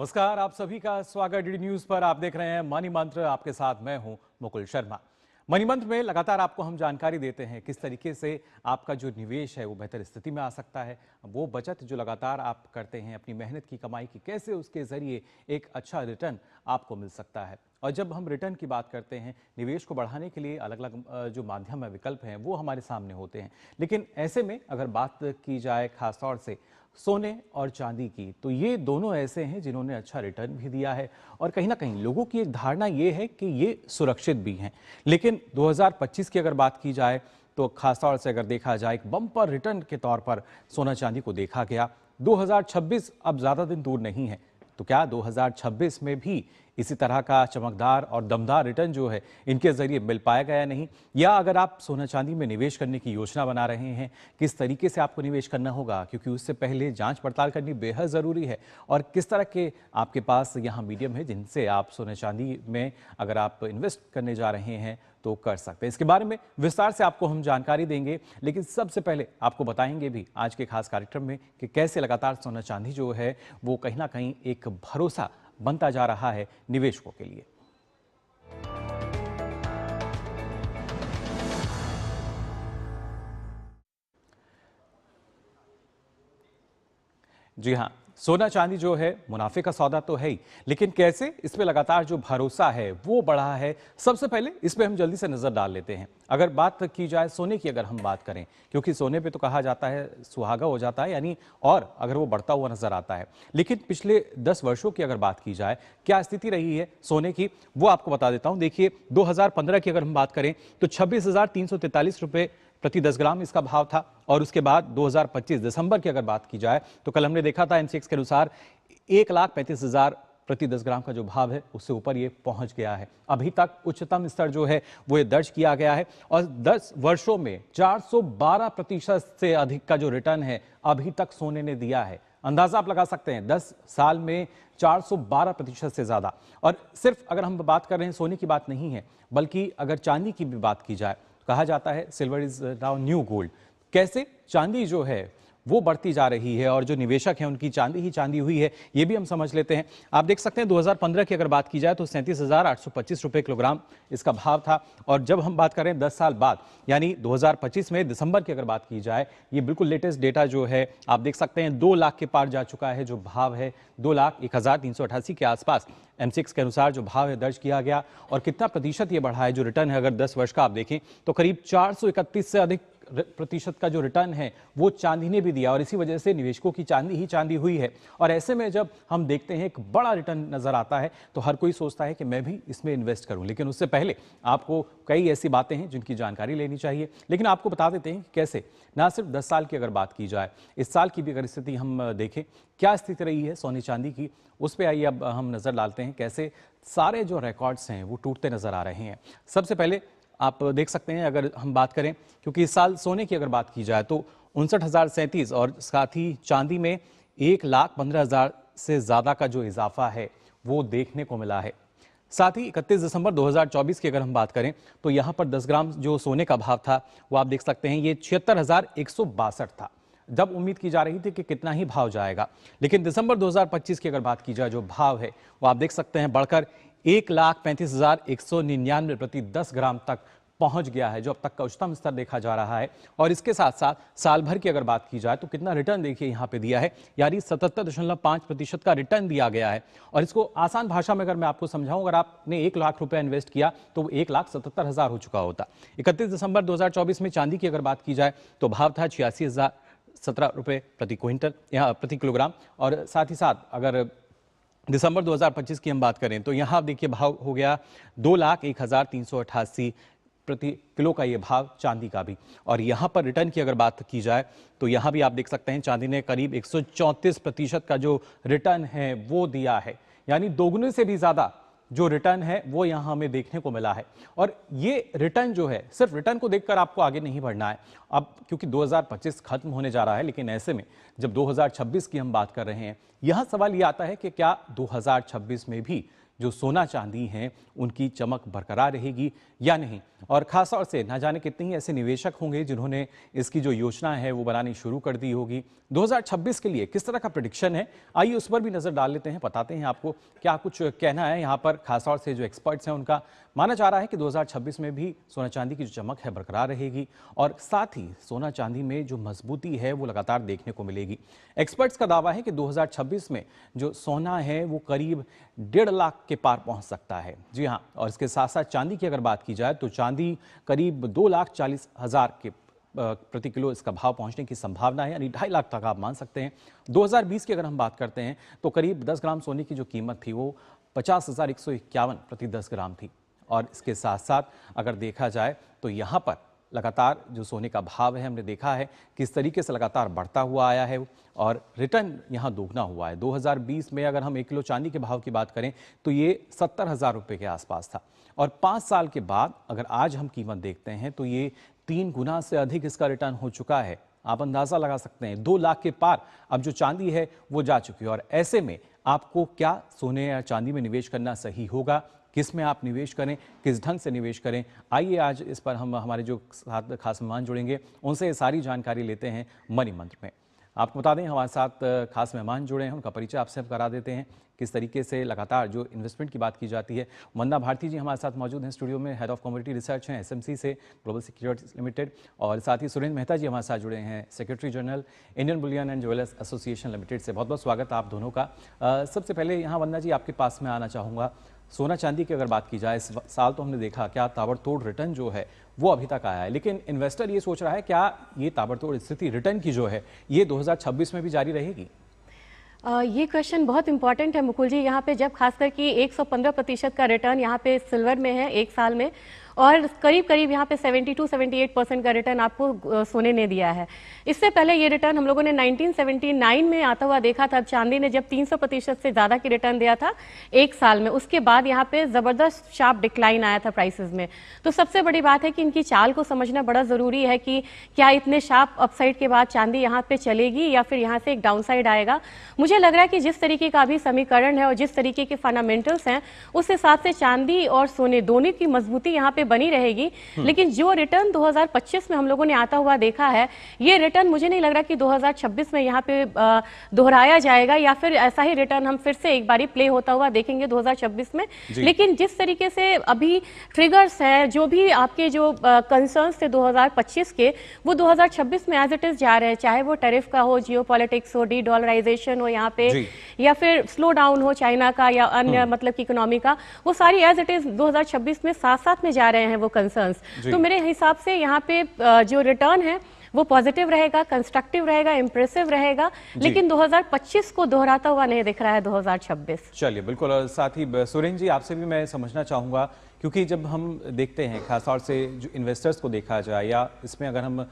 नमस्कार, आप सभी का स्वागत डीडी न्यूज पर। आप देख रहे हैं मनी मंत्र। आपके साथ मैं हूं मुकुल शर्मा। मनी मंत्र में लगातार आपको हम जानकारी देते हैं किस तरीके से आपका जो निवेश है वो बेहतर स्थिति में आ सकता है। वो बचत जो लगातार आप करते हैं अपनी मेहनत की कमाई की, कैसे उसके जरिए एक अच्छा रिटर्न आपको मिल सकता है। और जब हम रिटर्न की बात करते हैं, निवेश को बढ़ाने के लिए अलग अलग जो माध्यम है, विकल्प हैं, वो हमारे सामने होते हैं। लेकिन ऐसे में अगर बात की जाए खासतौर से सोने और चांदी की, तो ये दोनों ऐसे हैं जिन्होंने अच्छा रिटर्न भी दिया है। और कहीं ना कहीं लोगों की एक धारणा ये है कि ये सुरक्षित भी हैं। लेकिन 2025 की अगर बात की जाए तो खासतौर से अगर देखा जाए एक बम्पर रिटर्न के तौर पर सोना चांदी को देखा गया। 2026 अब ज़्यादा दिन दूर नहीं है, तो क्या 2026 में भी इसी तरह का चमकदार और दमदार रिटर्न जो है इनके जरिए मिल पाएगा या नहीं? या अगर आप सोना चांदी में निवेश करने की योजना बना रहे हैं, किस तरीके से आपको निवेश करना होगा, क्योंकि उससे पहले जांच पड़ताल करनी बेहद ज़रूरी है। और किस तरह के आपके पास यहाँ मीडियम है जिनसे आप सोना चांदी में अगर आप इन्वेस्ट करने जा रहे हैं तो कर सकते हैं। इसके बारे में विस्तार से आपको हम जानकारी देंगे, लेकिन सबसे पहले आपको बताएंगे भी आज के खास कार्यक्रम में कि कैसे लगातार सोना चांदी जो है वो कहीं ना कहीं एक भरोसा बनता जा रहा है निवेशकों के लिए। जी हाँ, सोना चांदी जो है मुनाफे का सौदा तो है ही, लेकिन कैसे इस पे लगातार जो भरोसा है वो बढ़ा है। सबसे पहले इस पे हम जल्दी से नजर डाल लेते हैं। अगर बात की जाए सोने की, अगर हम बात करें, क्योंकि सोने पे तो कहा जाता है सुहागा हो जाता है, यानी और अगर वो बढ़ता हुआ नजर आता है। लेकिन पिछले 10 वर्षों की अगर बात की जाए, क्या स्थिति रही है सोने की, वो आपको बता देता हूं। देखिए, 2015 की अगर हम बात करें तो 26,343 रुपए प्रति 10 ग्राम इसका भाव था। और उसके बाद 2025 दिसंबर की अगर बात की जाए तो कल हमने देखा था एमसीएक्स के अनुसार 1,35,000 प्रति 10 ग्राम का जो भाव है उससे ऊपर ये पहुंच गया है। अभी तक उच्चतम स्तर जो है वो ये दर्ज किया गया है। और 10 वर्षों में 412% से अधिक का जो रिटर्न है अभी तक सोने ने दिया है। अंदाजा आप लगा सकते हैं, 10 साल में 412% से ज्यादा। और सिर्फ अगर हम बात कर रहे हैं सोने की बात नहीं है, बल्कि अगर चांदी की भी बात की जाए, कहा जाता है silver is now new gold. कैसे चांदी जो है वो बढ़ती जा रही है और जो निवेशक हैं उनकी चांदी ही चांदी हुई है, ये भी हम समझ लेते हैं। आप देख सकते हैं 2015 की अगर बात की जाए तो 37,825 रुपए किलोग्राम इसका भाव था। और जब हम बात करें 10 साल बाद, यानी 2025 में दिसंबर की अगर बात की जाए, ये बिल्कुल लेटेस्ट डेटा जो है आप देख सकते हैं 2 लाख के पार जा चुका है जो भाव है। 2,01,388 के आसपास एमसीएक्स के अनुसार जो भाव है दर्ज किया गया। और कितना प्रतिशत ये बढ़ा है जो रिटर्न है, अगर 10 वर्ष का आप देखें तो करीब 431 से अधिक प्रतिशत का जो रिटर्न है वो चांदी ने भी दिया। और इसी वजह से निवेशकों की चांदी ही चांदी हुई है। और ऐसे में जब हम देखते हैं एक बड़ा रिटर्न नजर आता है तो हर कोई सोचता है कि मैं भी इसमें इन्वेस्ट करूं। लेकिन उससे पहले आपको कई ऐसी बातें हैं जिनकी जानकारी लेनी चाहिए। लेकिन आपको बता देते हैं कि कैसे, ना सिर्फ 10 साल की अगर बात की जाए, इस साल की भी अगर स्थिति हम देखें, क्या स्थिति रही है सोने चांदी की, उस पर आइए अब हम नजर डालते हैं कैसे सारे जो रिकॉर्ड्स हैं वो टूटते नजर आ रहे हैं। सबसे पहले आप देख सकते हैं, अगर हम बात करें, क्योंकि इस साल सोने की अगर बात की जाए तो 59,037 और साथ ही चांदी में 1,15,000 से ज्यादा का जो इजाफा है वो देखने को मिला है। साथ ही 31 दिसंबर 2024 की अगर हम बात करें तो यहां पर 10 ग्राम जो सोने का भाव था वो आप देख सकते हैं ये 76,162 था। जब उम्मीद की जा रही थी कि कितना ही भाव जाएगा, लेकिन दिसंबर 2025 की अगर बात की जाए जो भाव है वो आप देख सकते हैं बढ़कर 1,35,199 प्रति 10 ग्राम तक पहुंच गया है, जो अब तक का उच्चतम स्तर देखा जा रहा है। और इसके साथ साथ साल भर की अगर बात की जाए तो कितना रिटर्न देखिए यहाँ पे दिया है, यानी 77.5% का रिटर्न दिया गया है। और इसको आसान भाषा में अगर मैं आपको समझाऊं, अगर आपने 1 लाख रुपया इन्वेस्ट किया तो 1,77,000 हो चुका होता। 31 दिसंबर 2024 में चांदी की अगर बात की जाए तो भाव था 86,017 रुपए प्रति क्विंटल या प्रति किलोग्राम। और साथ ही साथ अगर दिसंबर 2025 की हम बात करें तो यहाँ देखिए भाव हो गया 2,01,388 प्रति किलो का ये भाव चांदी का भी। और यहाँ पर रिटर्न की अगर बात की जाए तो यहाँ भी आप देख सकते हैं चांदी ने करीब 134% का जो रिटर्न है वो दिया है, यानी दोगुने से भी ज्यादा जो रिटर्न है वो यहाँ हमें देखने को मिला है। और ये रिटर्न जो है, सिर्फ रिटर्न को देखकर आपको आगे नहीं बढ़ना है अब, क्योंकि 2025 खत्म होने जा रहा है। लेकिन ऐसे में जब 2026 की हम बात कर रहे हैं, यह सवाल ये आता है कि क्या 2026 में भी जो सोना चांदी हैं उनकी चमक बरकरार रहेगी या नहीं। और खास तौर से ना जाने कितने ही ऐसे निवेशक होंगे जिन्होंने इसकी जो योजना है वो बनानी शुरू कर दी होगी। 2026 के लिए किस तरह का प्रेडिक्शन है, आइए उस पर भी नजर डाल लेते हैं, बताते हैं आपको क्या कुछ कहना है यहाँ पर। खासतौर से जो एक्सपर्ट्स हैं उनका माना जा रहा है कि 2026 में भी सोना चांदी की जो चमक है बरकरार रहेगी और साथ ही सोना चांदी में जो मजबूती है वो लगातार देखने को मिलेगी। एक्सपर्ट्स का दावा है कि 2026 में जो सोना है वो करीब 1.5 लाख के पार पहुंच सकता है। जी हाँ, और इसके साथ साथ चांदी की अगर बात की जाए तो चांदी करीब 2,40,000 के प्रति किलो इसका भाव पहुंचने की संभावना है, यानी 2.5 लाख तक आप मान सकते हैं। 2020 की अगर हम बात करते हैं तो करीब 10 ग्राम सोने की जो कीमत थी वो 50,151 प्रति 10 ग्राम थी। और इसके साथ साथ अगर देखा जाए तो यहाँ पर लगातार जो सोने का भाव है हमने देखा है किस तरीके से लगातार बढ़ता हुआ आया है और रिटर्न यहाँ दोगुना हुआ है। 2020 में अगर हम 1 किलो चांदी के भाव की बात करें तो ये 70,000 रुपये के आसपास था और 5 साल के बाद अगर आज हम कीमत देखते हैं तो ये 3 गुना से अधिक इसका रिटर्न हो चुका है। आप अंदाजा लगा सकते हैं 2 लाख के पार अब जो चांदी है वो जा चुकी है। और ऐसे में आपको क्या सोने या चांदी में निवेश करना सही होगा, किस में आप निवेश करें, किस ढंग से निवेश करें, आइए आज इस पर हम हमारे जो साथ खास मेहमान जुड़ेंगे उनसे ये सारी जानकारी लेते हैं मनी मंत्र में। आपको बता दें हमारे साथ खास मेहमान जुड़े हैं, उनका परिचय आपसे हम करा देते हैं। किस तरीके से लगातार जो इन्वेस्टमेंट की बात की जाती है, वंदना भारती जी हमारे साथ मौजूद हैं स्टूडियो में, हेड ऑफ कमोडिटी रिसर्च हैं एसएमसी से, ग्लोबल सिक्योरिटीज लिमिटेड। और साथ ही सुरेंद्र मेहता जी हमारे साथ जुड़े हैं, secretary general Indian Boolean and jewellers association limited से। बहुत बहुत स्वागत आप दोनों का। सबसे पहले यहाँ वंदना जी आपके पास में आना चाहूँगा। सोना चांदी की अगर बात की जाए, इस साल तो हमने देखा क्या ताबड़तोड़ रिटर्न जो है वो अभी तक आया है, लेकिन इन्वेस्टर ये सोच रहा है क्या ये ताबड़तोड़ स्थिति रिटर्न की जो है ये 2026 में भी जारी रहेगी? ये क्वेश्चन बहुत इंपॉर्टेंट है मुकुल जी। यहाँ पे जब खासकर कि 115% का रिटर्न यहाँ पे सिल्वर में है 1 साल में और करीब करीब यहाँ पे 72-78% का रिटर्न आपको सोने ने दिया है। इससे पहले ये रिटर्न हम लोगों ने 1979 में आता हुआ देखा था। चांदी ने जब 300% से ज़्यादा की रिटर्न दिया था 1 साल में, उसके बाद यहाँ पे ज़बरदस्त शार्प डिक्लाइन आया था प्राइसेस में। तो सबसे बड़ी बात है कि इनकी चाल को समझना बड़ा ज़रूरी है कि क्या इतने शार्प अपसाइड के बाद चांदी यहाँ पे चलेगी या फिर यहाँ से एक डाउनसाइड आएगा। मुझे लग रहा है कि जिस तरीके का अभी समीकरण है और जिस तरीके के फंडामेंटल्स हैं उस हिसाब से चांदी और सोने दोनों की मजबूती यहाँ पे बनी रहेगी। लेकिन जो रिटर्न 2025 में हम लोगों ने आता हुआ देखा है, ये रिटर्न मुझे नहीं लग रहा कि 2026 में यहाँ पे दोहराया जाएगा या फिर ऐसा ही रिटर्न हम फिर से एक बारी प्ले होता हुआ देखेंगे 2026 में। लेकिन जिस तरीके से अभी ट्रिगर्स हैं, जो भी आपके जो कंसर्न्स थे 2025 के, वो 2026 में एज इट इज जा रहे हैं, चाहे वो टैरिफ का हो, जियोपॉलिटिक्स हो, डी डॉलराइजेशन हो यहाँ पे, या फिर स्लो डाउन हो चाइना का या अन्य मतलब की इकोनॉमी का, वो सारी एज इट इज 2026 में साथ साथ में जा रहे हैं वो कंसर्न्स। तो मेरे हिसाब से यहाँ पे जो रिटर्न है वो पॉजिटिव रहेगा, कंस्ट्रक्टिव रहेगा, इंप्रेसिव रहेगा, लेकिन 2025 को दोहराता हुआ नहीं दिख रहा है 2026। चलिए बिल्कुल। और साथ ही सुरेंद्र जी आपसे भी मैं समझना चाहूँगा, क्योंकि जब हम देखते हैं खासतौर से जो इन्वेस्टर्स को देखा जाए या इसमें अगर हम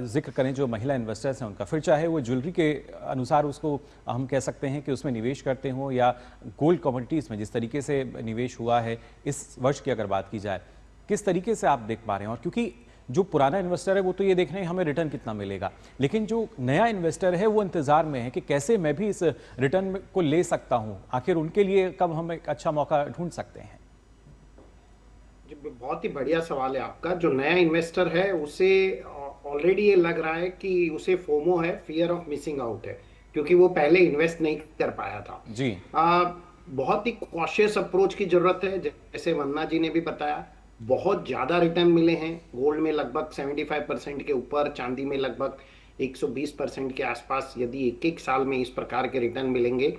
जिक्र करें जो महिला इन्वेस्टर्स हैं उनका, फिर चाहे वो ज्वेलरी के अनुसार उसको हम कह सकते हैं कि उसमें निवेश करते हों या गोल्ड कमोडिटीज़ में जिस तरीके से निवेश हुआ है इस वर्ष की अगर बात की जाए, किस तरीके से आप देख पा रहे हैं? और क्योंकि जो पुराना इन्वेस्टर है वो तो ये देख रहे हैं हमें रिटर्न कितना मिलेगा, लेकिन जो नया इन्वेस्टर है वो इंतजार में है कि कैसे मैं भी इस रिटर्न को ले सकता हूं, आखिर उनके लिए कब हम एक अच्छा मौका ढूंढ सकते हैं? बहुत ही बढ़िया सवाल है आपका। जो नया इन्वेस्टर है उसे ऑलरेडी ये लग रहा है कि उसे फोमो है, फियर ऑफ मिसिंग आउट है, क्योंकि वो पहले इन्वेस्ट नहीं कर पाया था जी। बहुत ही कॉशियस अप्रोच की जरूरत है, जैसे वंदना जी ने भी बताया। बहुत ज्यादा रिटर्न मिले हैं, गोल्ड में लगभग 75% के ऊपर, चांदी में लगभग 120% के आसपास। यदि एक एक साल में इस प्रकार के रिटर्न मिलेंगे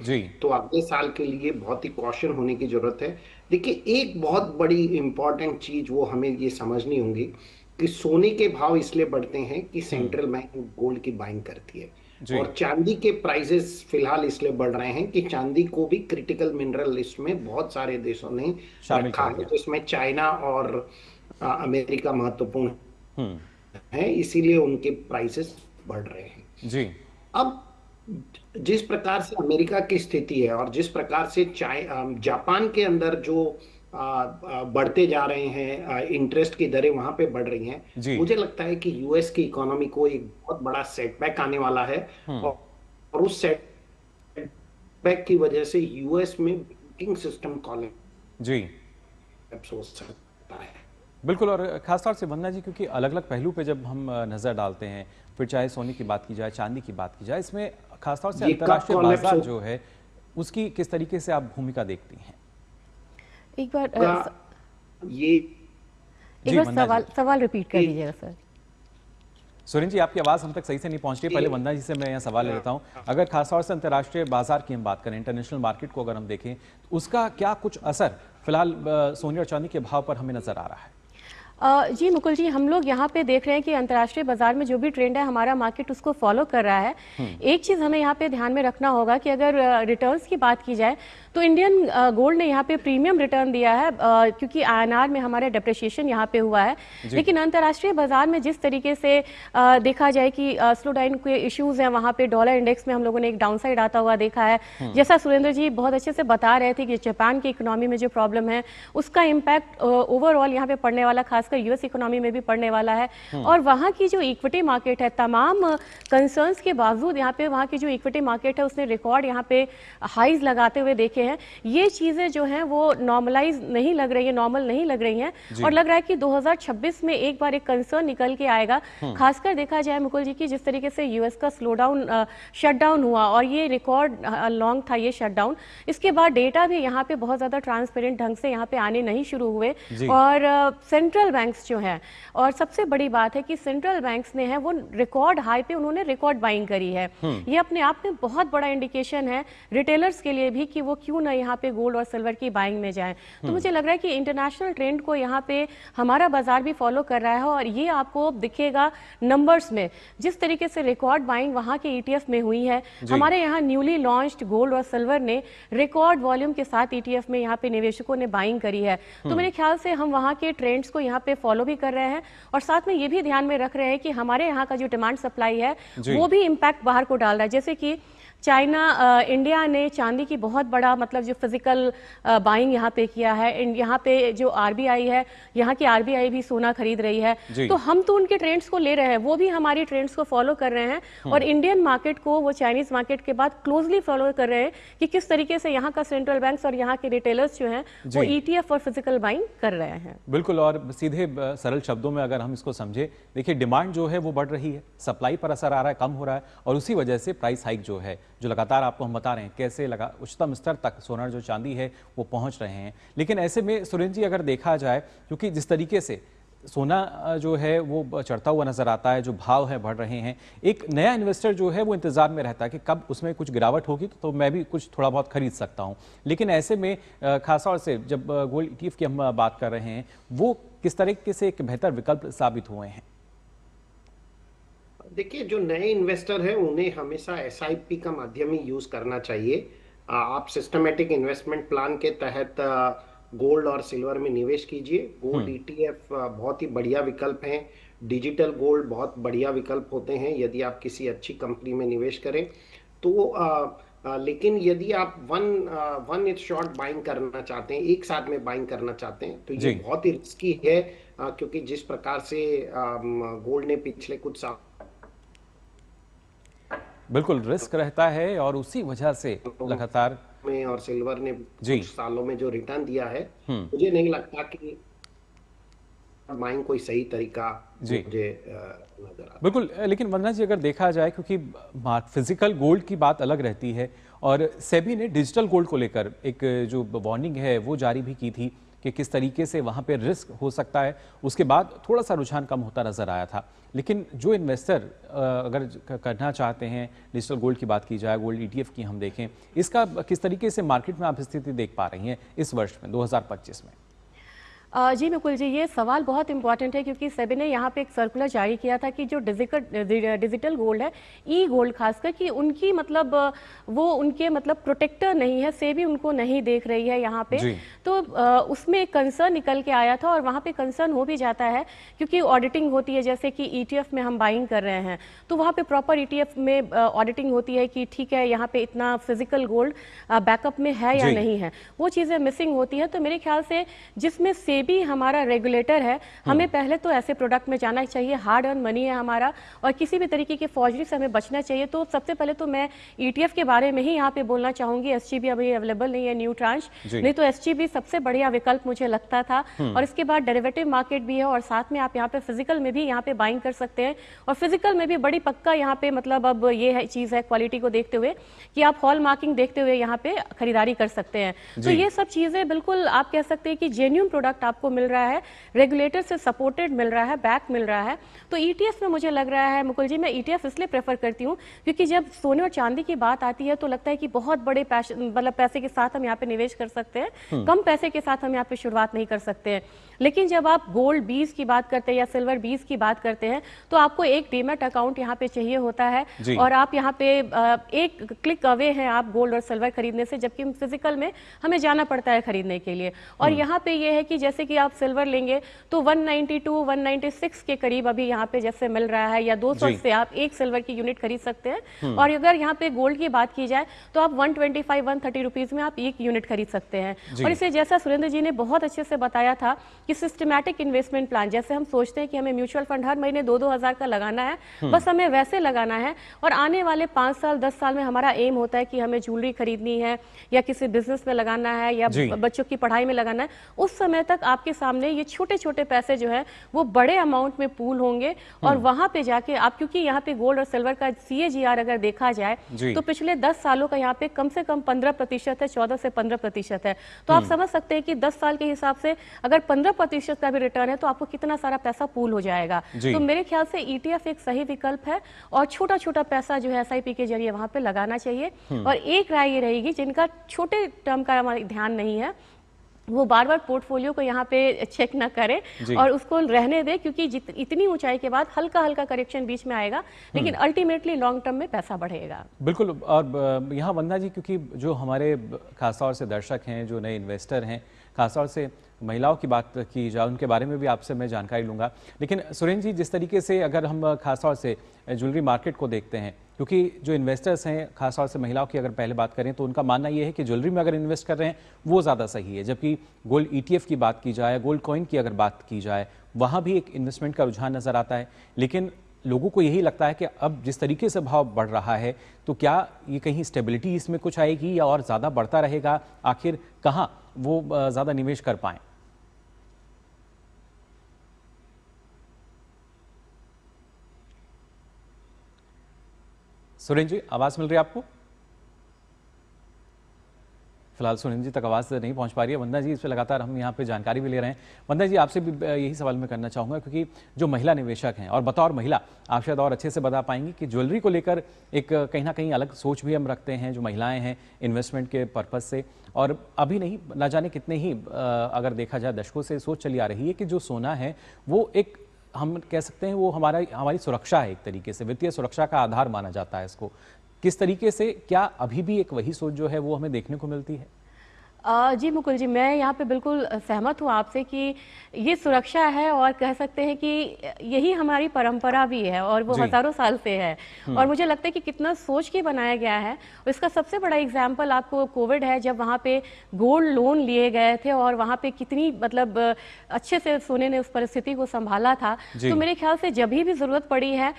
तो अगले साल के लिए बहुत ही कॉशन होने की जरूरत है। देखिए, एक बहुत बड़ी इंपॉर्टेंट चीज वो हमें ये समझनी होगी कि सोने के भाव इसलिए बढ़ते हैं कि सेंट्रल बैंक गोल्ड की बाइंग करती है, और चांदी के प्राइसेस फिलहाल इसलिए बढ़ रहे हैं कि चांदी को भी क्रिटिकल मिनरल लिस्ट में बहुत सारे देशों ने रखा है, जिसमें चाइना और अमेरिका महत्वपूर्ण है, इसीलिए उनके प्राइसेस बढ़ रहे हैं जी। अब जिस प्रकार से अमेरिका की स्थिति है और जिस प्रकार से जापान के अंदर जो बढ़ते जा रहे हैं, इंटरेस्ट की दरें वहां पे बढ़ रही हैं, मुझे लगता है कि यूएस की इकोनॉमी को एक बहुत बड़ा सेटबैक आने वाला है, और उस सेटबैक की वजह से यूएस में बैंकिंग सिस्टम जी हो सकता है। बिल्कुल, और खासतौर से वंदना जी, क्योंकि अलग अलग पहलू पे जब हम नज़र डालते हैं, फिर चाहे सोने की बात की जाए, चांदी की बात की जाए, इसमें खासतौर से ये कब अंतर्राष्ट्रीय कॉलेप्स बाजार जो है उसकी किस तरीके से आप भूमिका देखती हैं? एक बार ये एक बार सवाल रिपीट कर दीजिएगा सर। सुरेंद्र जी, आपकी आवाज़ हम तक सही से नहीं पहुंच रही। पहले वंदना जी से मैं यहाँ सवाल ले लेता हूँ। अगर खासतौर से अंतर्राष्ट्रीय बाजार की हम बात करें, इंटरनेशनल मार्केट को अगर हम देखें, तो उसका क्या कुछ असर फिलहाल सोने और चांदी के भाव पर हमें नजर आ रहा है? जी मुकुल जी, हम लोग यहाँ पे देख रहे हैं कि अंतर्राष्ट्रीय बाजार में जो भी ट्रेंड है हमारा मार्केट उसको फॉलो कर रहा है। एक चीज़ हमें यहाँ पे ध्यान में रखना होगा कि अगर रिटर्न्स की बात की जाए तो इंडियन गोल्ड ने यहाँ पे प्रीमियम रिटर्न दिया है, क्योंकि INR में हमारे डेप्रिसिएशन यहाँ पे हुआ है। लेकिन अंतर्राष्ट्रीय बाजार में जिस तरीके से देखा जाए कि स्लो डाउन के इश्यूज हैं, वहाँ पे डॉलर इंडेक्स में हम लोगों ने एक डाउनसाइड आता हुआ देखा है। जैसा सुरेंद्र जी बहुत अच्छे से बता रहे थे कि जापान की इकोनॉमी में जो प्रॉब्लम है उसका इम्पैक्ट ओवरऑल यहाँ पे पड़ने वाला, खासकर US इकोनॉमी में भी पड़ने वाला है। और वहाँ की जो इक्विटी मार्केट है, तमाम कंसर्न्स के बावजूद यहाँ पे वहाँ की जो इक्विटी मार्केट है उसने रिकॉर्ड यहाँ पे हाईज लगाते हुए देखे हैं। ये चीजें जो हैं वो नॉर्मलाइज नहीं लग रही है, नॉर्मल नहीं लग रही हैं, और लग रहा है कि 2026 में एक बार एक कंसर्न निकल के आएगा। खासकर देखा जाए मुकुल जी की जिस तरीके से US का स्लोडाउन शटडाउन हुआ और ये रिकॉर्ड लॉन्ग था ये शटडाउन, इसके बाद डेटा भी यहाँ पे बहुत ज्यादा ट्रांसपेरेंट ढंग से यहाँ पे आने नहीं शुरू हुए। और सेंट्रल बैंक्स जो है, और सबसे बड़ी बात है कि सेंट्रल बैंक्स ने है वो रिकॉर्ड हाई पे उन्होंने रिकॉर्ड बाइंग करी है। ये अपने आप में बहुत बड़ा इंडिकेशन है रिटेलर्स के लिए भी कि वो क्यों ना यहाँ पे गोल्ड और सिल्वर की बाइंग में जाएं। तो मुझे लग रहा है कि इंटरनेशनल ट्रेंड को यहाँ पे हमारा बाजार भी फॉलो कर रहा है, और ये आपको दिखेगा नंबर्स में। जिस तरीके से रिकॉर्ड बाइंग वहाँ के ETF में हुई है, हमारे यहाँ न्यूली लॉन्च्ड गोल्ड और सिल्वर ने रिकॉर्ड वॉल्यूम के साथ ETF में यहाँ पे निवेशकों ने बाइंग करी है। तो मेरे ख्याल से हम वहाँ के ट्रेंड्स को यहाँ पे फॉलो भी कर रहे हैं, और साथ में ये भी ध्यान में रख रहे हैं कि हमारे यहाँ का जो डिमांड सप्लाई है वो भी इम्पैक्ट बाहर को डाल रहा है। जैसे कि चाइना, इंडिया ने चांदी की बहुत बड़ा मतलब जो फिजिकल बाइंग यहाँ पे किया है। यहाँ पे जो RBI है, यहाँ की RBI भी सोना खरीद रही है। तो हम तो उनके ट्रेंड्स को ले रहे हैं, वो भी हमारी ट्रेंड्स को फॉलो कर रहे हैं, और इंडियन मार्केट को वो चाइनीज मार्केट के बाद क्लोजली फॉलो कर रहे हैं कि किस तरीके से यहाँ का सेंट्रल बैंक्स और यहाँ के रिटेलर्स जो हैं वो ETF और फिजिकल बाइंग कर रहे हैं। बिल्कुल, और सीधे सरल शब्दों में अगर हम इसको समझे, देखिए डिमांड जो है वो बढ़ रही है, सप्लाई पर असर आ रहा है, कम हो रहा है, और उसी वजह से प्राइस हाइक जो है, जो लगातार आपको हम बता रहे हैं कैसे उच्चतम स्तर तक सोना जो चांदी है वो पहुंच रहे हैं। लेकिन ऐसे में सुरेंद्र जी अगर देखा जाए, क्योंकि जिस तरीके से सोना जो है वो चढ़ता हुआ नजर आता है, जो भाव है बढ़ रहे हैं, एक नया इन्वेस्टर जो है वो इंतजार में रहता है कि कब उसमें कुछ गिरावट होगी तो मैं भी कुछ थोड़ा बहुत खरीद सकता हूं। लेकिन ऐसे में खासतौर से जब गोल्ड ETF की हम बात कर रहे हैं, वो किस तरीके से एक बेहतर विकल्प साबित हुए हैं? देखिए, जो नए इन्वेस्टर हैं उन्हें हमेशा SIP का माध्यम ही यूज करना चाहिए। आप सिस्टमेटिक इन्वेस्टमेंट प्लान के तहत गोल्ड और सिल्वर में निवेश कीजिए। गोल्ड ETF बहुत ही बढ़िया विकल्प हैं। डिजिटल गोल्ड बहुत बढ़िया विकल्प होते हैं यदि आप किसी अच्छी कंपनी में निवेश करें तो। लेकिन यदि आप वन शॉट बाइंग करना चाहते हैं, एक साथ में बाइंग करना चाहते हैं, तो ये बहुत ही रिस्की है, क्योंकि जिस प्रकार से गोल्ड ने पिछले कुछ साल बिल्कुल रिस्क रहता है, और उसी वजह से लगातार में और सिल्वर ने कुछ सालों में जो रिटर्न दिया है, मुझे नहीं लगता कि बाइंग कोई सही तरीका मुझे नजर आता। बिल्कुल, लेकिन वंदना जी अगर देखा जाए, क्योंकि फिजिकल गोल्ड की बात अलग रहती है, और सेबी ने डिजिटल गोल्ड को लेकर एक जो वार्निंग है वो जारी भी की थी कि किस तरीके से वहाँ पे रिस्क हो सकता है। उसके बाद थोड़ा सा रुझान कम होता नजर आया था। लेकिन जो इन्वेस्टर अगर करना चाहते हैं, डिजिटल गोल्ड की बात की जाए, गोल्ड ETF की हम देखें, इसका किस तरीके से मार्केट में आप स्थिति देख पा रही हैं इस वर्ष में 2025 में? जी मुकुल जी, ये सवाल बहुत इंपॉर्टेंट है, क्योंकि सेबी ने यहाँ पे एक सर्कुलर जारी किया था कि जो डिजिटल गोल्ड है, गोल्ड खासकर, कि उनकी मतलब वो उनके मतलब प्रोटेक्टर नहीं है, सेबी उनको नहीं देख रही है यहाँ पे। तो उसमें एक कंसर्न निकल के आया था, और वहाँ पे कंसर्न हो भी जाता है क्योंकि ऑडिटिंग होती है। जैसे कि ETF में हम बाइंग कर रहे हैं तो वहाँ पे प्रॉपर ETF में ऑडिटिंग होती है कि ठीक है यहाँ पे इतना फिजिकल गोल्ड बैकअप में है या नहीं है, वो चीज़ें मिसिंग होती है। तो मेरे ख्याल से जिसमें सेबी हमारा रेगुलेटर है, हमें पहले तो ऐसे प्रोडक्ट में जाना चाहिए, हार्ड अर्न मनी है हमारा और किसी भी तरीके की फॉर्जरी से हमें बचना चाहिए। तो सबसे पहले तो मैं ETF के बारे में ही यहाँ पे बोलना चाहूंगी। SGB अभी अवेलेबल नहीं है, न्यू ट्रांच, नहीं तो SGB सबसे बढ़िया विकल्प मुझे लगता था। और इसके बाद डेरिवेटिव मार्केट भी है और साथ में आप यहाँ पे फिजिकल में भी यहाँ पे बाइंग कर सकते हैं। और फिजिकल में भी बड़ी पक्का यहाँ पे मतलब अब ये है चीज है क्वालिटी को देखते हुए कि आप हॉल मार्किंग देखते हुए यहाँ पे खरीदारी कर सकते हैं। तो ये सब चीजें बिल्कुल आप कह सकते हैं कि जेन्युइन प्रोडक्ट आपको मिल रहा है, रेगुलेटर से सपोर्टेड मिल रहा है, बैक मिल रहा है। तो ETF में मुझे लग रहा है मुकुल जी, मैं ETF इसलिए प्रेफर करती हूँ क्योंकि जब सोने और चांदी की बात आती है तो लगता है कि बहुत बड़े मतलब पैसे के साथ हम यहाँ पे निवेश कर सकते हैं, कम पैसे के साथ हम यहाँ पे शुरुआत नहीं कर सकते हैं। लेकिन जब आप गोल्ड 20 की बात करते हैं या सिल्वर 20 की बात करते हैं तो आपको एक डीमैट अकाउंट यहाँ पे चाहिए होता है और आप यहाँ पे एक क्लिक अवे हैं आप गोल्ड और सिल्वर खरीदने से, जबकि फिजिकल में हमें जाना पड़ता है खरीदने के लिए। और यहाँ पे ये है कि जैसे कि आप सिल्वर लेंगे तो 192 196 के करीब अभी यहाँ पे जैसे मिल रहा है, या 200 से आप एक सिल्वर की यूनिट खरीद सकते हैं। और अगर यहाँ पे गोल्ड की बात की जाए तो आप 125 130 रुपीज में आप एक यूनिट खरीद सकते हैं। और इसे जैसा सुरेंद्र जी ने बहुत अच्छे से बताया था कि सिस्टमैटिक इन्वेस्टमेंट प्लान, जैसे हम सोचते हैं कि हमें म्यूचुअल फंड हर महीने 2-2 हजार का लगाना है, बस हमें वैसे लगाना है और आने वाले 5 साल 10 साल में हमारा एम होता है कि हमें ज्वेलरी खरीदनी है या किसी बिजनेस में लगाना है या बच्चों की पढ़ाई में लगाना है। उस समय तक आपके सामने ये छोटे छोटे पैसे जो है वो बड़े अमाउंट में पूल होंगे और वहां पे जाके आप, क्योंकि यहाँ पे गोल्ड और सिल्वर का CAGR अगर देखा जाए तो पिछले 10 सालों का यहाँ पे कम से कम 15% है, 14 से 15% है। तो आप समझ सकते हैं कि 10 साल के हिसाब से अगर 15% का भी रिटर्न है तो आपको कितना सारा पैसा पूल हो जाएगा। तो मेरे ख्याल से ETF एक सही विकल्प है और छोटा छोटा पैसा जो है SIP के जरिए वहां पे लगाना चाहिए। और एक राय ये रहेगी जिनका छोटे टर्म का ध्यान नहीं है वो बार बार पोर्टफोलियो को यहाँ पे चेक ना करें और उसको रहने दें, क्योंकि इतनी ऊंचाई के बाद हल्का हल्का करेक्शन बीच में आएगा लेकिन अल्टीमेटली लॉन्ग टर्म में पैसा बढ़ेगा। बिल्कुल। और यहाँ वंदना जी, क्योंकि जो हमारे खासतौर से दर्शक हैं, जो नए इन्वेस्टर हैं, खासतौर से महिलाओं की बात की जाए उनके बारे में भी आपसे मैं जानकारी लूँगा, लेकिन सुरेंद्र जी जिस तरीके से अगर हम खासतौर से ज्वेलरी मार्केट को देखते हैं, क्योंकि जो इन्वेस्टर्स हैं खासतौर से महिलाओं की अगर पहले बात करें तो उनका मानना ये है कि ज्वेलरी में अगर इन्वेस्ट कर रहे हैं वो ज़्यादा सही है, जबकि गोल्ड ETF की बात की जाए, गोल्ड कॉइन की अगर बात की जाए, वहाँ भी एक इन्वेस्टमेंट का रुझान नज़र आता है। लेकिन लोगों को यही लगता है कि अब जिस तरीके से भाव बढ़ रहा है तो क्या ये कहीं स्टेबिलिटी इसमें कुछ आएगी या और ज़्यादा बढ़ता रहेगा, आखिर कहाँ वो ज़्यादा निवेश कर पाएँ? सुरेंद्र जी आवाज मिल रही है आपको? फिलहाल सुरेंद्र जी तक आवाज नहीं पहुंच पा रही है। वंदना जी इस पर लगातार हम यहाँ पे जानकारी भी ले रहे हैं। वंदना जी आपसे भी यही सवाल मैं करना चाहूँगा, क्योंकि जो महिला निवेशक हैं और बतौर महिला आप शायद और अच्छे से बता पाएंगी कि ज्वेलरी को लेकर एक कहीं ना कहीं अलग सोच भी हम रखते हैं जो महिलाएं हैं इन्वेस्टमेंट के पर्पज़ से, और अभी नहीं ना जाने कितने ही अगर देखा जाए दशकों से सोच चली आ रही है कि जो सोना है वो एक, हम कह सकते हैं वो हमारी सुरक्षा है, एक तरीके से वित्तीय सुरक्षा का आधार माना जाता है इसको। किस तरीके से, क्या अभी भी एक वही सोच जो है वो हमें देखने को मिलती है? जी मुकुल जी, मैं यहाँ पे बिल्कुल सहमत हूँ आपसे कि ये सुरक्षा है और कह सकते हैं कि यही हमारी परंपरा भी है और वो हजारों साल से है। और मुझे लगता है कि कितना सोच के बनाया गया है। और इसका सबसे बड़ा एग्जाम्पल आपको कोविड है, जब वहाँ पे गोल्ड लोन लिए गए थे और वहाँ पे कितनी मतलब अच्छे से सोने ने उस परिस्थिति को संभाला था। तो मेरे ख्याल से जब भी ज़रूरत पड़ी है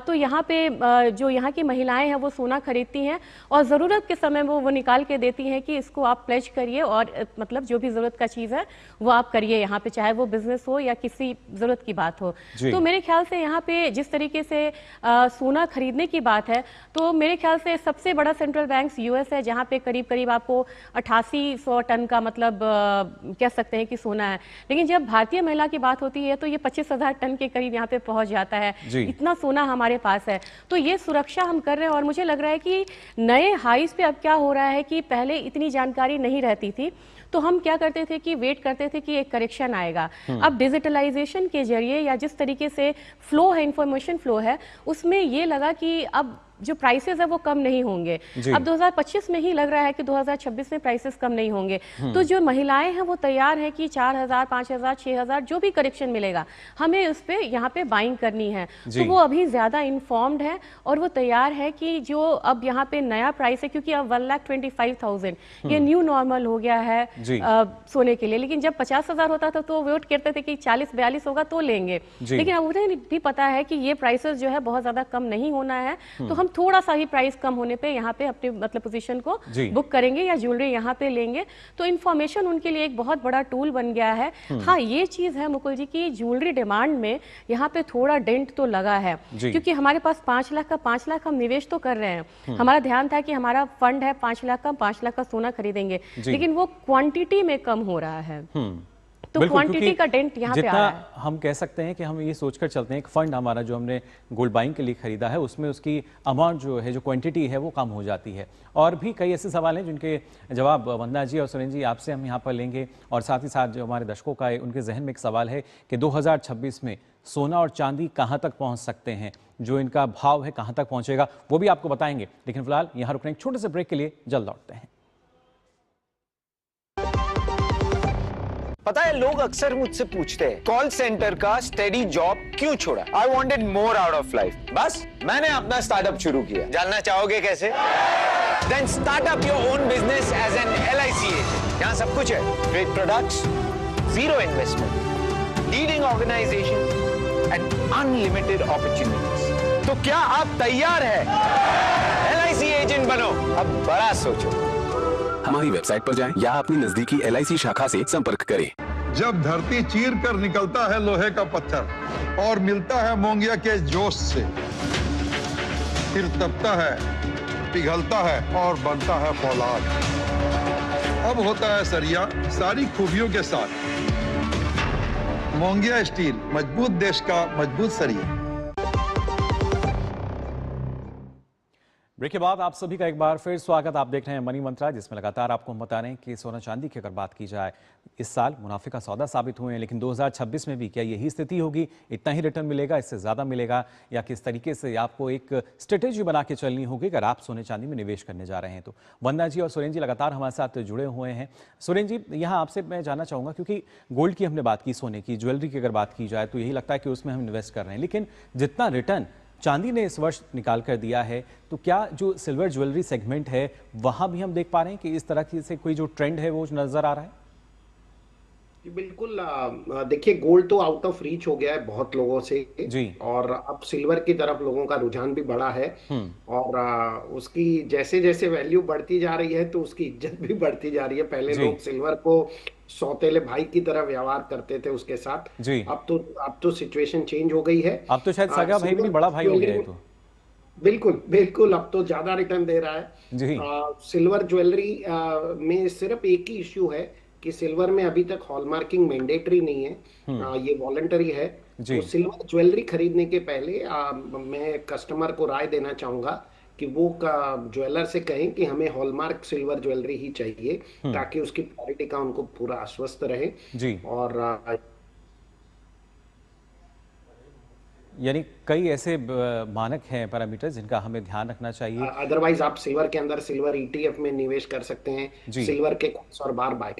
तो यहाँ पे जो यहाँ की महिलाएं हैं वो सोना खरीदती हैं और ज़रूरत के समय वो निकाल के देती हैं कि इसको आप प्लेज करिए और मतलब जो भी जरूरत का चीज है वो आप करिए यहाँ पे, चाहे वो बिजनेस हो या किसी जरूरत की बात हो। तो मेरे ख्याल से यहाँ पे जिस तरीके से सोना खरीदने की बात है तो मेरे ख्याल से सबसे बड़ा सेंट्रल बैंक US है, जहाँ पे करीब करीब आपको 8800 टन का मतलब कह सकते हैं कि सोना है। लेकिन जब भारतीय महिला की बात होती है तो ये 25,000 टन के करीब यहाँ पे पहुंच जाता है। इतना सोना हमारे पास है, तो ये सुरक्षा हम कर रहे हैं। और मुझे लग रहा है कि नए हाइस पे अब क्या हो रहा है कि पहले इतनी जानकारी नहीं रहती थी तो हम क्या करते थे कि वेट करते थे कि एक करेक्शन आएगा। अब डिजिटलाइजेशन के जरिए या जिस तरीके से फ्लो है, इंफॉर्मेशन फ्लो है, उसमें ये लगा कि अब जो प्राइसेस है वो कम नहीं होंगे। अब 2025 में ही लग रहा है कि 2026 में प्राइसेस कम नहीं होंगे। तो जो महिलाएं हैं वो तैयार है कि 4000, 5000, 6000 जो भी करेक्शन मिलेगा हमें उस पे यहाँ पे बाइंग करनी है। तो वो अभी ज्यादा इन्फॉर्म्ड है और वो तैयार है कि जो अब यहाँ पे नया प्राइस है, क्योंकि अब 1,25,000 ये न्यू नॉर्मल हो गया है सोने के लिए। लेकिन जब 50,000 होता था तो वेट करते थे कि 40-42 होगा तो लेंगे, लेकिन अब उन्हें भी पता है कि ये प्राइसेस जो है बहुत ज्यादा कम नहीं होना है। तो हम थोड़ा सा ही प्राइस कम होने पे यहाँ पे अपने मतलब पोजीशन को बुक करेंगे या ज्वेलरी यहाँ पे लेंगे। तो इन्फॉर्मेशन उनके लिए एक बहुत बड़ा टूल बन गया है। हाँ, ये चीज है मुकुल जी की ज्वेलरी डिमांड में यहाँ पे थोड़ा डेंट तो लगा है, क्योंकि हमारे पास 5 लाख का 5 लाख हम निवेश तो कर रहे हैं। हमारा ध्यान था कि हमारा फंड है 5 लाख का, 5 लाख का सोना खरीदेंगे, लेकिन वो क्वांटिटी में कम हो रहा है। तो क्वांटिटी का डेंट यहाँ पे आ रहा है। हम कह सकते हैं कि हम ये सोचकर चलते हैं कि फंड हमारा जो हमने गोल्ड बाइंग के लिए खरीदा है उसमें उसकी अमाउंट जो है, जो क्वांटिटी है वो कम हो जाती है। और भी कई ऐसे सवाल हैं जिनके जवाब वंदना जी और सुरेंद्र जी आपसे हम यहाँ पर लेंगे। और साथ ही साथ जो हमारे दर्शकों का है उनके जहन में एक सवाल है कि 2026 में सोना और चांदी कहाँ तक पहुँच सकते हैं, जो इनका भाव है कहाँ तक पहुँचेगा, वो भी आपको बताएंगे। लेकिन फिलहाल यहाँ रुकने एक छोटे से ब्रेक के लिए जल्द लौटते हैं। पता है, लोग अक्सर मुझसे पूछते हैं कॉल सेंटर का स्टेडी जॉब क्यों छोड़ा। I wanted more out of life, बस मैंने अपना स्टार्टअप शुरू किया। जानना चाहोगे कैसे? Then start up your own business as an LIC agent. यहाँ सब कुछ है, great products, zero investment, leading organisation and unlimited opportunities. तो क्या आप तैयार है? LIC एजेंट बनो, अब बड़ा सोचो। हमारी वेबसाइट पर जाएं या अपनी नजदीकी LIC शाखा से संपर्क करें। जब धरती चीर कर निकलता है लोहे का पत्थर और मिलता है मोंगिया के जोश से, फिर तपता है, पिघलता है और बनता है फौलाद। अब होता है सरिया सारी खूबियों के साथ। मोंगिया स्टील, मजबूत देश का मजबूत सरिया। ब्रेक के बाद आप सभी का एक बार फिर स्वागत। आप देख रहे हैं मनी मंत्रा, जिसमें लगातार आपको हम बता रहे हैं कि सोना चांदी की अगर बात की जाए इस साल मुनाफे का सौदा साबित हुए हैं, लेकिन 2026 में भी क्या यही स्थिति होगी? इतना ही रिटर्न मिलेगा, इससे ज़्यादा मिलेगा, या किस तरीके से आपको एक स्ट्रेटेजी बना के चलनी होगी अगर आप सोने चांदी में निवेश करने जा रहे हैं? तो वंदना जी और सुरेंद्र जी लगातार हमारे साथ जुड़े हुए हैं। सुरेंद्र जी, यहाँ आपसे मैं जानना चाहूँगा, क्योंकि गोल्ड की हमने बात की, सोने की, ज्वेलरी की अगर बात की जाए तो यही लगता है कि उसमें हम इन्वेस्ट कर रहे हैं, लेकिन जितना रिटर्न चांदी ने इस वर्ष निकाल कर दिया है, तो क्या जो सिल्वर ज्वेलरी सेगमेंट है वहां भी हम देख पा रहे हैं कि इस तरह की से कोई जो ट्रेंड है वो नजर आ रहा है? बिल्कुल। देखिए, गोल्ड तो आउट ऑफ रीच हो गया है बहुत लोगों से जी। और अब सिल्वर की तरफ लोगों का रुझान भी बढ़ा है। और उसकी जैसे जैसे वैल्यू बढ़ती जा रही है तो उसकी इज्जत भी बढ़ती जा रही है। पहले लोग सिल्वर को सौतेले भाई की तरह व्यवहार करते थे उसके साथ जी। अब तो सिचुएशन चेंज हो गई है। अब तो शायद सगा भाई भी नहीं, बड़ा भाई हो गया है। तो बिल्कुल बिल्कुल, अब तो ज्यादा रिटर्न दे रहा है जी। सिल्वर ज्वेलरी में सिर्फ एक ही इश्यू है कि सिल्वर में अभी तक हॉलमार्किंग मैंडेटरी नहीं है, ये वॉलंटरी है। तो सिल्वर ज्वेलरी खरीदने के पहले मैं कस्टमर को राय देना चाहूंगा कि वो ज्वेलर से कहें कि हमें हॉलमार्क सिल्वर ज्वेलरी ही चाहिए, ताकि उसकी क्वालिटी का उनको पूरा आश्वस्त रहे जी। और यानी कई ऐसे मानक हैं, पैरामीटर्स जिनका हमें ध्यान रखना चाहिए। अदरवाइज आप सिल्वर के अंदर सिल्वर ETF में निवेश कर सकते हैं, सिल्वर के और बार बाय।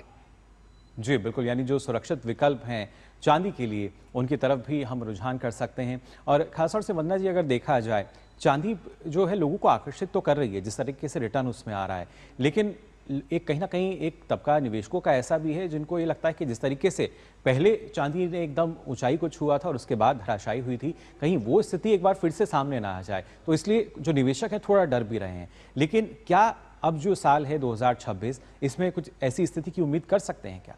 जी बिल्कुल, यानी जो सुरक्षित विकल्प हैं चांदी के लिए उनकी तरफ भी हम रुझान कर सकते हैं। और खासतौर से वंदना जी, अगर देखा जाए चांदी जो है लोगों को आकर्षित तो कर रही है, जिस तरीके से रिटर्न उसमें आ रहा है, लेकिन एक कहीं ना कहीं एक तबका निवेशकों का ऐसा भी है जिनको ये लगता है कि जिस तरीके से पहले चांदी ने एकदम ऊंचाई को छुआ था और उसके बाद धराशायी हुई थी, कहीं वो स्थिति एक बार फिर से सामने ना आ जाए। तो इसलिए जो निवेशक हैं थोड़ा डर भी रहे हैं। लेकिन क्या अब जो साल है 2026, इसमें कुछ ऐसी स्थिति की उम्मीद कर सकते हैं क्या?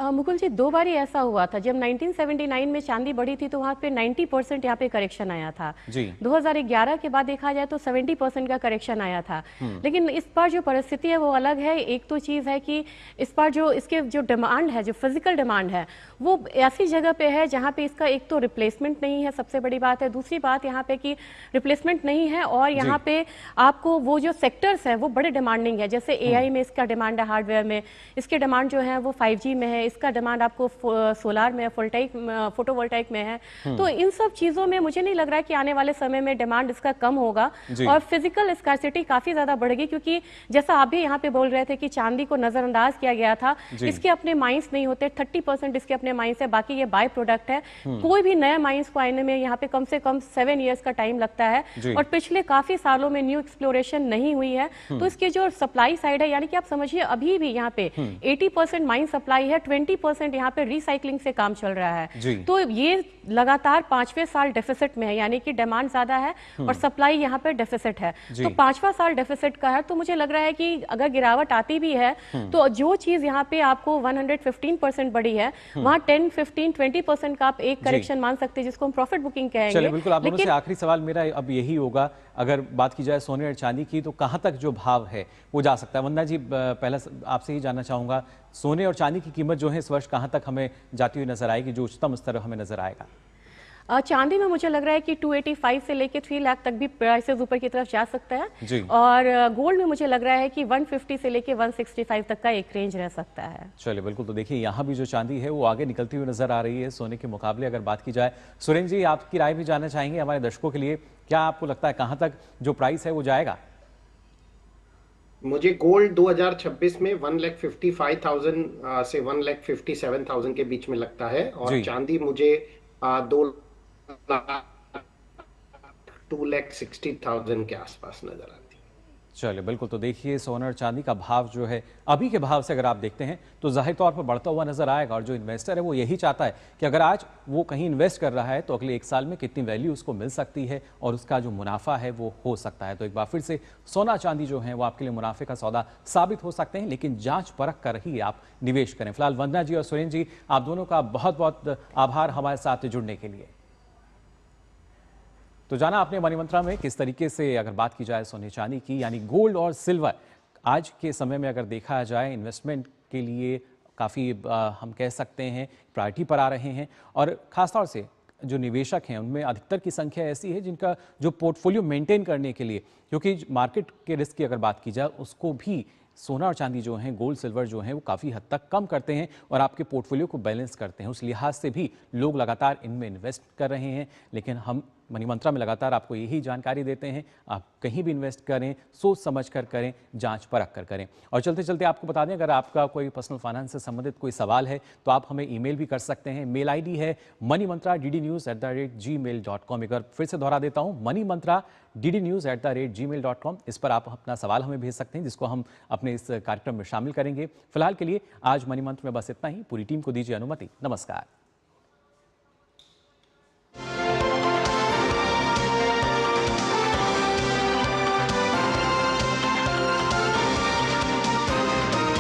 मुकुल जी, 2 बार ही ऐसा हुआ था। जब 1979 में चांदी बढ़ी थी तो वहाँ पे 90% यहाँ पे करेक्शन आया था जी। 2011 के बाद देखा जाए तो 70% का करेक्शन आया था। लेकिन इस बार जो परिस्थिति है वो अलग है। एक तो चीज़ है कि इस बार जो इसके जो डिमांड है, जो फिजिकल डिमांड है, वो ऐसी जगह पे है जहाँ पे इसका एक तो रिप्लेसमेंट नहीं है, सबसे बड़ी बात है। दूसरी बात यहाँ पे कि रिप्लेसमेंट नहीं है और यहाँ पे आपको वो जो सेक्टर्स है वो बड़े डिमांडिंग है। जैसे AI में इसका डिमांड है, हार्डवेयर में इसके डिमांड जो है वो 5G में है, है, इसका डिमांड आपको सोलार में, फोटोवोल्टाइक में है। तो इन सब चीज़ों में मुझे नहीं लग रहा है कि आने वाले समय में डिमांड इसका कम होगा और फिजिकल स्कार्सिटी काफ़ी ज़्यादा बढ़ेगी, क्योंकि जैसा आप भी यहाँ पे बोल रहे थे कि चांदी को नज़रअंदाज किया गया था, इसके अपने माइंस नहीं होते, 30% इसके अपने माइंस है, बाकी ये बाय प्रोडक्ट है। कोई भी नए माइंस को आने में यहाँ पे कम से कम 7 ईयर्स का टाइम लगता है और पिछले काफ़ी सालों में न्यू एक्सप्लोरेशन नहीं हुई है। तो इसके जो सप्लाई साइड है, यानी कि आप समझिए अभी भी यहाँ पे 80% माइन सप्लाई है, 20% यहाँ पे रिसाइकलिंग से काम चल रहा है। तो ये लगातार 5वें साल डेफिसिट में है, यानी कि डिमांड ज्यादा है और सप्लाई यहाँ पे डेफिसिट है। तो 5वां साल डेफिसिट का है, तो मुझे लग रहा है कि अगर गिरावट आती भी है तो जो चीज यहाँ पे आपको 115% बढ़ी है, वहाँ 10, 15, 20% का आप एक करेक्शन मान सकते हैं, जिसको हम प्रॉफिट बुकिंग कहेंगे। चलिए, बिल्कुल। आप दोनों से आखिरी सवाल मेरा अब यही होगा, अगर बात की जाए सोने और चांदी की, तो कहां तक जो भाव है वो जा सकता है? वंदना जी, पहला आपसे ही जानना चाहूंगा, सोने और चांदी की कीमत जो है इस वर्ष कहां तक हमें जाती हुई नजर आएगी, जो उच्चतम स्तर हमें नजर आएगा? चांदी में मुझे लग रहा है कि 285 से लेके 3 लाख तक भी प्राइसेस ऊपर की तरफ जा सकता है और गोल्ड में मुझे लग रहा है कि 150 से लेके 165 तक का एक रेंज रह सकता है। चलिए, बिल्कुल। तो देखिए, यहाँ भी जो चांदी है वो आगे निकलती हुई नजर आ रही है सोने के मुकाबले अगर बात की जाए। सुरेंद्र जी, आपकी राय भी जानना चाहेंगे हमारे दर्शकों के लिए, क्या आपको लगता है कहाँ तक जो प्राइस है वो जाएगा? मुझे गोल्ड 2026 में 1,55,000 से 1,57,000 के बीच में लगता है और चांदी मुझे 2,60,000 के आसपास नजर आती है। चलिए, बिल्कुल। तो देखिए, सोना और चांदी का भाव जो है अभी के भाव से अगर आप देखते हैं तो जाहिर तौर पर बढ़ता हुआ नजर आएगा और जो इन्वेस्टर है वो यही चाहता है कि अगर आज वो कहीं इन्वेस्ट कर रहा है तो अगले 1 साल में कितनी वैल्यू उसको मिल सकती है और उसका जो मुनाफा है वो हो सकता है। तो एक बार फिर से सोना चांदी जो है वो आपके लिए मुनाफे का सौदा साबित हो सकते हैं, लेकिन जांच परख कर ही आप निवेश करें। फिलहाल वंदना जी और सुरेंद्र जी, आप दोनों का बहुत बहुत आभार हमारे साथ जुड़ने के लिए। तो जाना आपने मनी मंत्रा में किस तरीके से अगर बात की जाए सोने चांदी की, यानी गोल्ड और सिल्वर आज के समय में अगर देखा जाए इन्वेस्टमेंट के लिए काफ़ी हम कह सकते हैं प्रायोरिटी पर आ रहे हैं और ख़ासतौर से जो निवेशक हैं उनमें अधिकतर की संख्या ऐसी है जिनका जो पोर्टफोलियो मेंटेन करने के लिए, क्योंकि मार्केट के रिस्क की अगर बात की जाए उसको भी सोना और चांदी जो हैं, गोल्ड सिल्वर जो हैं, वो काफ़ी हद तक कम करते हैं और आपके पोर्टफोलियो को बैलेंस करते हैं। उस लिहाज से भी लोग लगातार इनमें इन्वेस्ट कर रहे हैं, लेकिन हम मनी मंत्रा में लगातार आपको यही जानकारी देते हैं, आप कहीं भी इन्वेस्ट करें सोच समझ कर करें, जांच परख कर करें। और चलते चलते आपको बता दें, अगर आपका कोई पर्सनल फाइनेंस से संबंधित कोई सवाल है तो आप हमें ईमेल भी कर सकते हैं। मेल आईडी है moneymantra@ddnews@gmail.com। एक बार फिर से दोहरा देता हूं, moneymantra@ddnews@gmail.com। इस पर आप अपना सवाल हमें भेज सकते हैं, जिसको हम अपने इस कार्यक्रम में शामिल करेंगे। फिलहाल के लिए आज मनी मंत्र में बस इतना ही। पूरी टीम को दीजिए अनुमति। नमस्कार।